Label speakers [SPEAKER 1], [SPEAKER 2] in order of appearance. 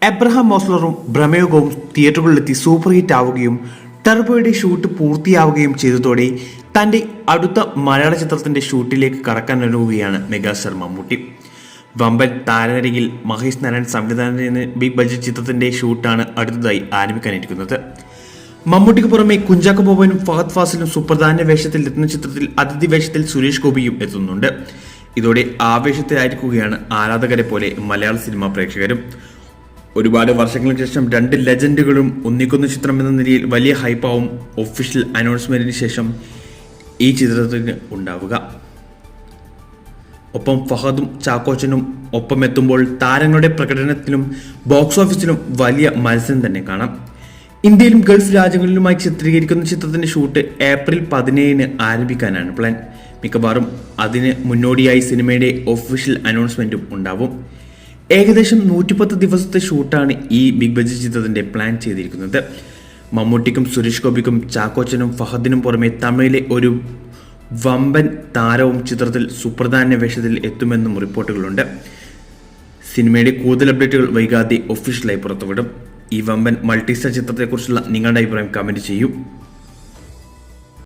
[SPEAKER 1] Abraham മോസ്ലറും ബ്രഹ്മയുഗവും തിയേറ്ററുകളിലെത്തി super hit ആവുകയും ടർബോയുടെ shoot പൂർത്തിയാവുകയും ചെയ്തതോടെ തന്റെ അടുത്ത മലയാള ചിത്രത്തിന്റെ ഷൂട്ടിലേക്ക് കടക്കാനൊരുങ്ങുകയാണ് മെഗാസ്റ്റാർ മമ്മൂട്ടി. വമ്പൻ താരനിരയിൽ മഹേഷ് നാരായൺ സംവിധാനം ചെയ്യുന്ന ബിഗ് ബഡ്ജറ്റ് ചിത്രത്തിന്റെ ഷൂട്ടാണ് അടുത്തതായി ആരംഭിക്കാനിരിക്കുന്നത്. മമ്മൂട്ടിക്ക് പുറമെ കുഞ്ചാക്കോ ബോബനും ഫഹദ് ഫാസിലും സുപ്രധാന വേഷത്തിൽ എത്തുന്ന ചിത്രത്തിൽ അതിഥി വേഷത്തിൽ സുരേഷ് ഗോപിയും എത്തുന്നുണ്ട്. ഇതോടെ ആവേശത്തിലായിരിക്കുകയാണ് ആരാധകരെ പോലെ മലയാള സിനിമാ പ്രേക്ഷകരും. ഒരുപാട് വർഷങ്ങൾക്ക് ശേഷം രണ്ട് ലെജൻഡുകളും ഒന്നിക്കുന്ന ചിത്രം എന്ന നിലയിൽ വലിയ ഹൈപ്പാവും ഒഫീഷ്യൽ അനൗൺസ്മെന്റിന് ശേഷം ഈ ചിത്രത്തിന് ഉണ്ടാവുക. ഒപ്പം ഫഹദും ചാക്കോച്ചനും ഒപ്പം എത്തുമ്പോൾ താരങ്ങളുടെ പ്രകടനത്തിലും ബോക്സ് ഓഫീസിലും വലിയ മത്സരം തന്നെ കാണാം. ഇന്ത്യയിലും ഗൾഫ് രാജ്യങ്ങളിലുമായി ചിത്രീകരിക്കുന്ന ചിത്രത്തിന്റെ ഷൂട്ട് ഏപ്രിൽ 17 ആരംഭിക്കാനാണ് പ്ലാൻ. മിക്കവാറും അതിന് മുന്നോടിയായി സിനിമയുടെ ഒഫീഷ്യൽ അനൗൺസ്മെന്റും ഉണ്ടാവും. ഏകദേശം 110 ദിവസത്തെ ഷൂട്ടാണ് ഈ ബിഗ് ബഡ്ജറ്റ് ചിത്രത്തിന്റെ പ്ലാൻ ചെയ്തിരിക്കുന്നത്. മമ്മൂട്ടിക്കും സുരേഷ് ഗോപിക്കും ചാക്കോച്ചനും ഫഹദിനും പുറമെ തമിഴിലെ ഒരു വമ്പൻ താരവും ചിത്രത്തിൽ സുപ്രധാന വേഷത്തിൽ എത്തുമെന്നും റിപ്പോർട്ടുകളുണ്ട്. സിനിമയുടെ കൂടുതൽ അപ്ഡേറ്റുകൾ വൈകാതെ ഒഫീഷ്യലായി പുറത്തുവിടും. ഈ വമ്പൻ മൾട്ടിസ്റ്റാർ ചിത്രത്തെക്കുറിച്ചുള്ള നിങ്ങളുടെ അഭിപ്രായം കമന്റ് ചെയ്യൂ.